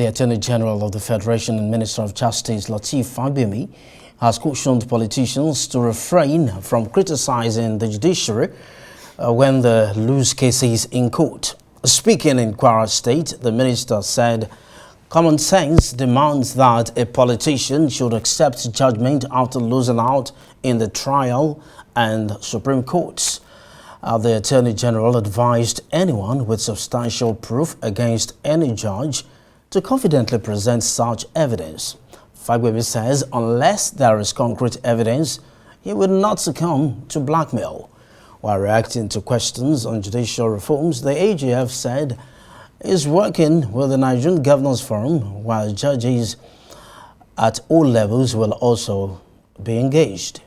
The Attorney General of the Federation and Minister of Justice, Lateef Fagbemi, has cautioned politicians to refrain from criticizing the judiciary when they lose cases in court. Speaking in Kwara State, the minister said common sense demands that a politician should accept judgment after losing out in the trial and Supreme Courts. The Attorney General advised anyone with substantial proof against any judge to confidently present such evidence. Fagbemi says unless there is concrete evidence, he will not succumb to blackmail. While reacting to questions on judicial reforms, the AGF said is working with the Nigerian Governors Forum, while judges at all levels will also be engaged.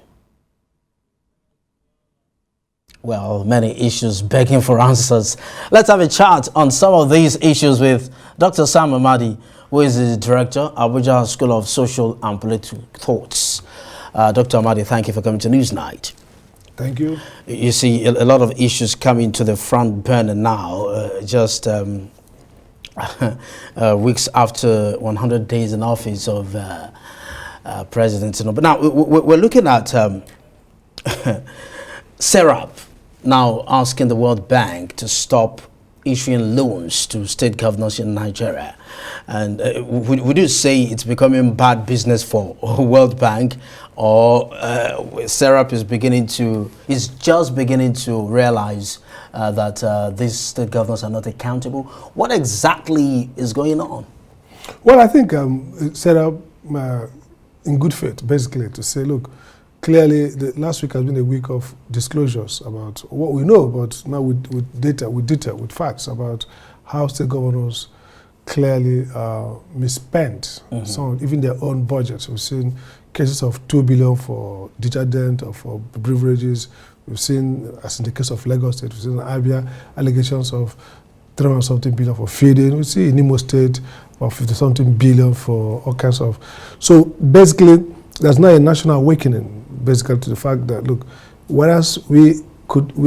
Well, many issues begging for answers. Let's have a chat on some of these issues with Dr. Sam Amadi, who is the Director, Abuja School of Social and Political Thoughts. Dr. Amadi, thank you for coming to Newsnight. Thank you. You see, a lot of issues coming to the front burner now, weeks after 100 days in office of President Tinubu. But now, we're looking at SERAP now asking the World Bank to stop issuing loans to state governors in Nigeria. And would you say it's becoming bad business for World Bank, or SERAP is just beginning to realize that these state governors are not accountable? What exactly is going on? Well, I think SERAP in good faith, basically, to say, look, clearly, the last week has been a week of disclosures about what we know, but now with data, with facts about how state governors clearly misspent some, even their own budgets. We've seen cases of 2 billion for detergent or for beverages. We've seen, as in the case of Lagos State, we've seen in Abia allegations of 300-something billion for feeding. We see in Imo State about 50-something billion for all kinds of. So basically, there's now a national awakening, basically, to the fact that, look, whereas we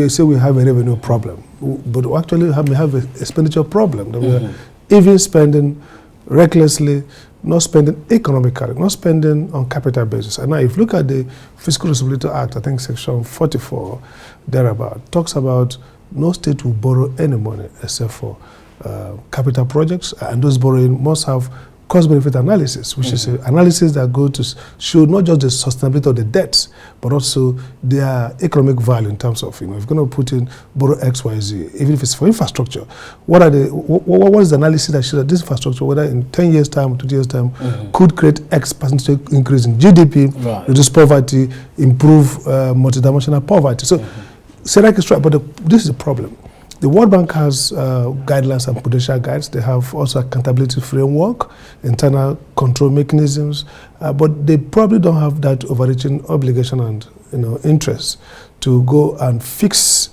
say we have a revenue problem, but we actually have an expenditure problem. That we are even spending recklessly, not spending economically, not spending on capital basis. And now, if you look at the Fiscal Responsibility Act, I think Section 44, thereabout, talks about no state will borrow any money except for capital projects, and those borrowing must have cost-benefit analysis, which is an analysis that goes to show not just the sustainability of the debts, but also their economic value in terms of, if you're going to put in borrow X, Y, Z, even if it's for infrastructure, what is the analysis that shows that this infrastructure, whether in 10 years' time or 20 years' time, could create X percentage increase in GDP, reduce poverty, improve multidimensional poverty. So, SERAC is right, but this is a problem. The World Bank has guidelines and prudential guides. They have also accountability framework, internal control mechanisms, but they probably don't have that overreaching obligation and interest to go and fix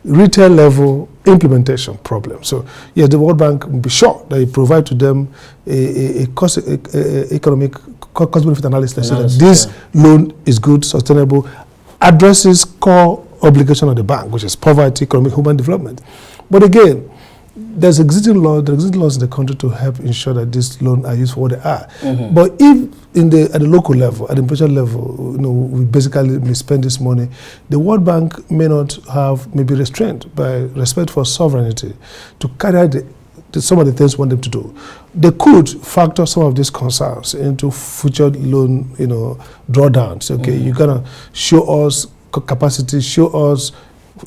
retail level implementation problems. So, yes, the World Bank will be sure that you provide to them a economic cost-benefit analysis so that this loan is good, sustainable, addresses core obligation of the bank, which is poverty, economic, human development. But again, there's existing laws in the country to help ensure that these loans are used for what they are. But if at the local level, at the provincial level, we basically misspend this money, the World Bank may not have maybe restraint by respect for sovereignty to carry out some of the things we want them to do. They could factor some of these concerns into future loan, drawdowns. Okay, you're gonna show us capacity, show us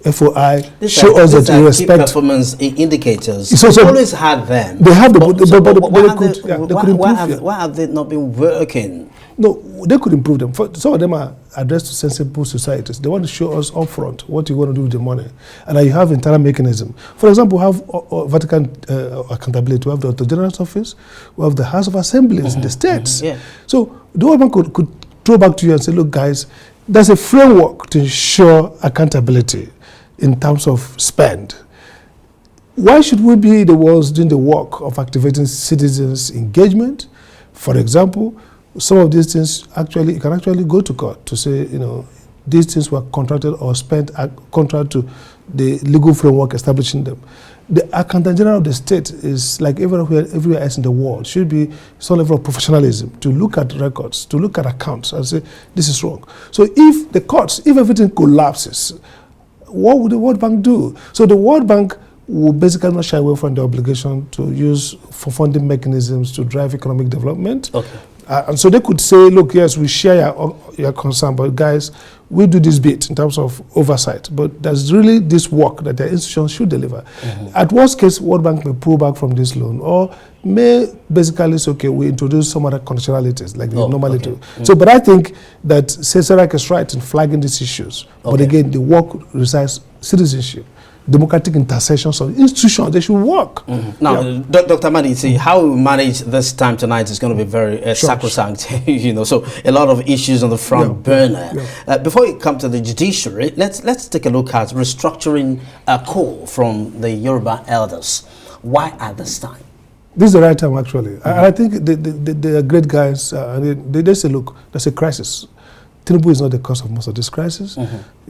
FOI, show us that you respect. Key performance indicators. So we always had them. They have why have they not been working? No, they could improve them. Some of them are addressed to sensible societies. They want to show us upfront what you want to do with the money. And you have internal mechanism. For example, we have Vatican accountability. We have the Attorney General's office. We have the House of Assemblies in the states. So the World Bank could throw back to you and say, look, guys, there's a framework to ensure accountability in terms of spend. Why should we be the ones doing the work of activating citizens' engagement? For example, some of these things you can actually go to court to say, these things were contracted or spent contract to the legal framework establishing them. The Accountant General of the state is like everywhere else in the world, should be some level of professionalism to look at records, to look at accounts and say, this is wrong. So if the courts, if everything collapses, what would the World Bank do? So the World Bank will basically not shy away from the obligation to use for funding mechanisms to drive economic development. Okay. And so they could say, look, yes, we share your concern, but guys, we do this bit in terms of oversight. But there's really this work that the institutions should deliver. At worst case, World Bank may pull back from this loan or may basically say, okay, we introduce some other conditionalities like they normally do. So, but I think that Cesarek is right in flagging these issues. But again, the work resides citizenship. Democratic intercessions of institutions, they should work. Now, Dr. Madi, see, how we manage this time tonight is going to be very sacrosanct, you know, so a lot of issues on the front burner. Before we come to the judiciary, let's take a look at restructuring a call from the Yoruba elders. Why at this time? This is the right time, actually. I think they are great guys. They say, look, there's a crisis. Tinubu is not the cause of most of this crisis.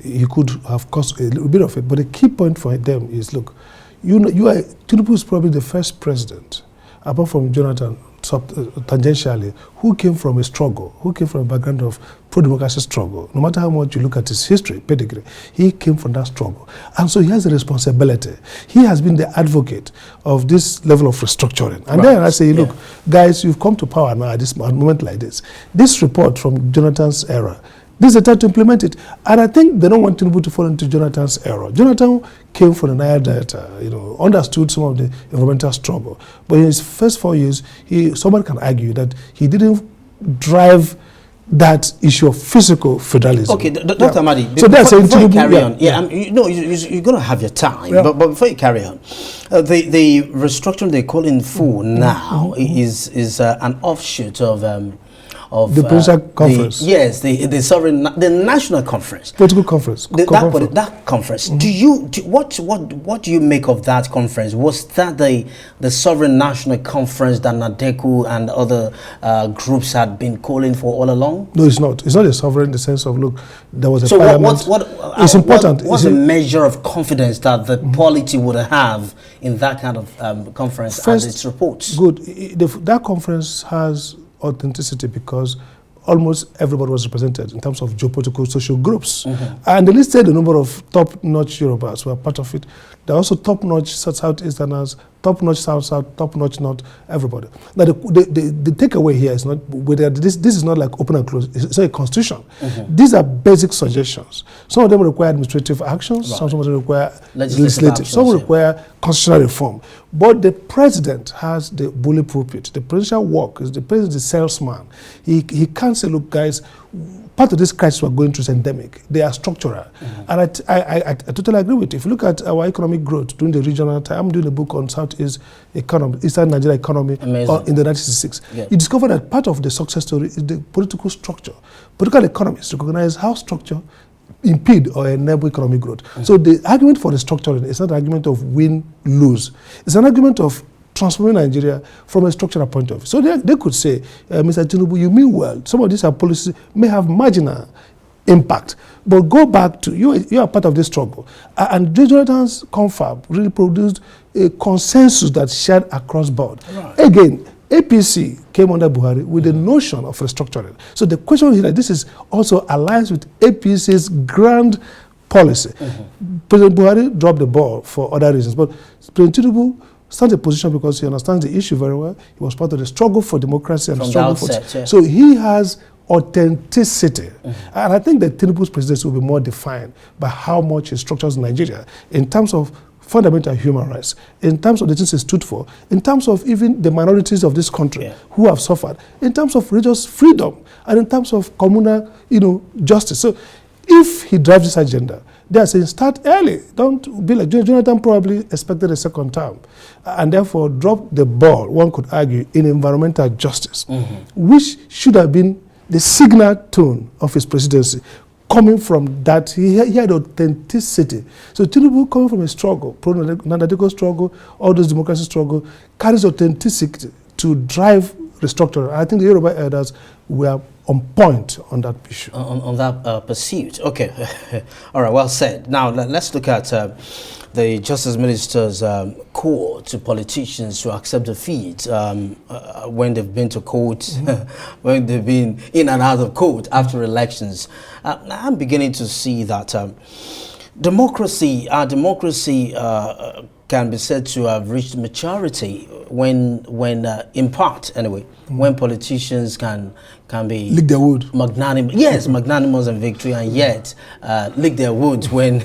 He could have caused a little bit of it, but the key point for them is, look, Tinubu is probably the first president, apart from Jonathan, tangentially, who came from a struggle, who came from a background of pro-democracy struggle. No matter how much you look at his history, pedigree, he came from that struggle. And so he has a responsibility. He has been the advocate of this level of restructuring. And then I say, look, guys, you've come to power now at this moment like this. This report from Jonathan's era, this is the time to implement it. And I think they don't want Tinubu to fall into Jonathan's error. Jonathan came from the Nile Delta, you know, understood some of the environmental struggle. But in his first 4 years, somebody can argue that he didn't drive that issue of physical federalism. Okay, Dr. Madi, so before you carry on, you're going to have your time, but before you carry on, the restructuring they call in for now is an offshoot of the Presidential Conference. The sovereign, the national conference. Political conference. That conference. What do you make of that conference? Was that the sovereign national conference that Nadeku and other groups had been calling for all along? No, it's not. It's not a sovereign in the sense of, look, there was a parliament. It's important. What's the measure of confidence that the polity would have in that kind of conference and its reports? Good. That conference has authenticity because almost everybody was represented in terms of geopolitical social groups. And they listed a number of top-notch Yorubas who are part of it. There are also top-notch Southeasterners, top-notch South, top-notch North, everybody. Now, the takeaway here is not whether this is not like open and close. It's not a constitution. These are basic suggestions. Some of them require administrative actions. Some of them require legislative. Some require constitutional reform. But the president has the bulletproof pulpit. The presidential work is the president is a salesman. He can't say, look, guys, part of this crisis we're going through is endemic. They are structural. And I totally agree with you. If you look at our economic growth during the regional time, I'm doing a book on Southeast economy, Eastern Nigeria economy in the 1966. You discover that part of the success story is the political structure. Political economists recognize how structure impede or enable economic growth. So the argument for restructuring is not an argument of win-lose. It's an argument of transforming Nigeria from a structural point of view. So they could say, Mr. Tinubu, you mean well. Some of these policies may have marginal impact, but go back to, you are part of this struggle. And Jonathan's confab really produced a consensus that shared across board. Again, APC came under Buhari with the notion of restructuring. So the question is that this is also aligns with APC's grand policy. President Buhari dropped the ball for other reasons, but President Tinubu stands a position because he understands the issue very well. He was part of the struggle for democracy and struggle for... So he has authenticity. And I think that Tinubu's presidency will be more defined by how much he structures Nigeria in terms of fundamental human rights, in terms of the things he stood for, in terms of even the minorities of this country who have suffered, in terms of religious freedom, and in terms of communal, justice. So if he drives this agenda, they are saying start early. Don't be like Jonathan probably expected a second term, and therefore dropped the ball, one could argue, in environmental justice, which should have been the signal tone of his presidency. Coming from that, he had authenticity. So Tinubu, coming from a struggle, pro-Nandadeko struggle, all those democracy struggle, carries authenticity to drive restructuring. I think the Yoruba elders were on point on that issue. On that pursuit. Okay. All right, well said. Now, let's look at the Justice Minister's call to politicians to accept defeat when they've been to court, when they've been in and out of court after elections. I'm beginning to see that our democracy can be said to have reached maturity when in part anyway, when politicians can be lick their wood. Magnanimous, yes, magnanimous in victory, and yet lick their wounds when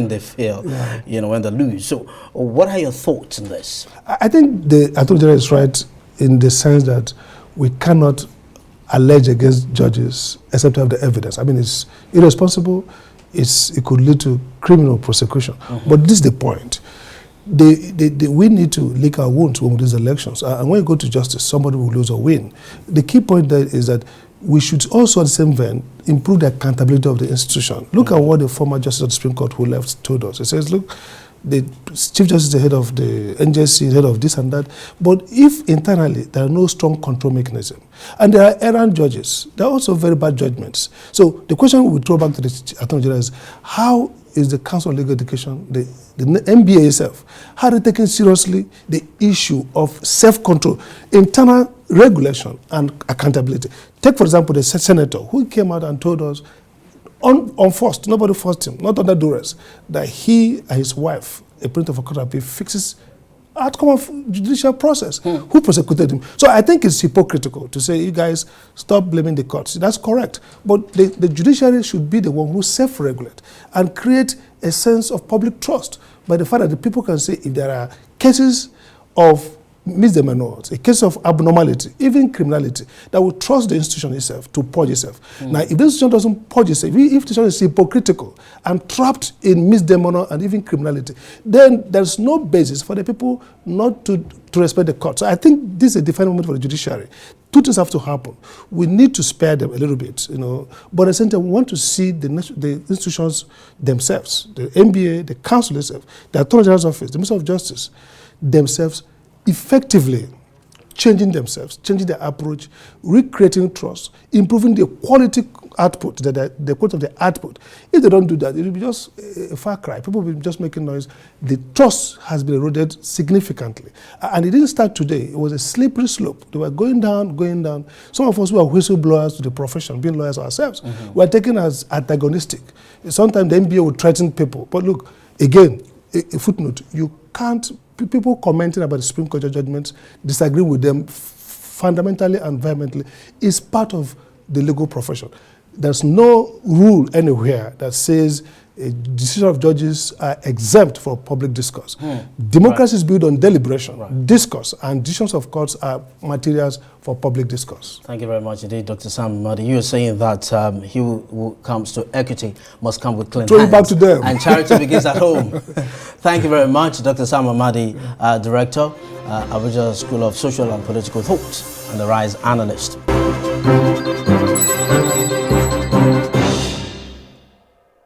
they fail, when they lose. So, what are your thoughts on this? I think the Attorney General is right in the sense that we cannot allege against judges except to have the evidence. I mean, it's irresponsible. It could lead to criminal prosecution. But this is the point. We need to lick our wounds when we lose elections. And when you go to justice, somebody will lose or win. The key point there is that we should also, at the same vein, improve the accountability of the institution. Look at what the former Justice of the Supreme Court who left told us. He says, look, the Chief Justice is the head of the NJC, head of this and that. But if internally there are no strong control mechanism, and there are errant judges, there are also very bad judgments. So the question we throw back to the Attorney General is, how is the Council of Legal Education, the MBA itself, how are they taking seriously the issue of self-control, internal regulation and accountability? Take, for example, the senator who came out and told us, unforced, nobody forced him, not under duress, that he and his wife, a plaintiff of court appeal, fixes outcome of judicial process. Who prosecuted him? So I think it's hypocritical to say, you guys, stop blaming the courts. That's correct. But the judiciary should be the one who self-regulate and create a sense of public trust by the fact that the people can say if there are cases of misdemeanors, a case of abnormality, even criminality, that will trust the institution itself to purge itself. Now, if the institution doesn't purge itself, if the institution is hypocritical and trapped in misdemeanor and even criminality, then there's no basis for the people not to respect the court. So I think this is a defining moment for the judiciary. Two things have to happen. We need to spare them a little bit, but at the same time, we want to see the institutions themselves, the NBA, the council itself, the Attorney General's office, the Minister of Justice, themselves effectively changing themselves, changing their approach, recreating trust, improving the quality output, the quality of the output. If they don't do that, it will be just a far cry. People will be just making noise. The trust has been eroded significantly. And it didn't start today. It was a slippery slope. They were going down, going down. Some of us who are whistleblowers to the profession, being lawyers ourselves, were taken as antagonistic. Sometimes the NBA would threaten people. But look, again, a footnote, you can't. People commenting about the Supreme Court judgments, disagreeing with them fundamentally and vehemently, is part of the legal profession. There's no rule anywhere that says a decision of judges are exempt for public discourse. Democracy is built on deliberation, discourse, and decisions of courts are materials for public discourse. Thank you very much indeed, Dr. Sam Madi. You are saying that he who comes to equity must come with clean hands. Throw it back to them. And charity begins at home. Thank you very much, Dr. Sam Madi, Director, Abuja School of Social and Political Thought, and the RISE Analyst.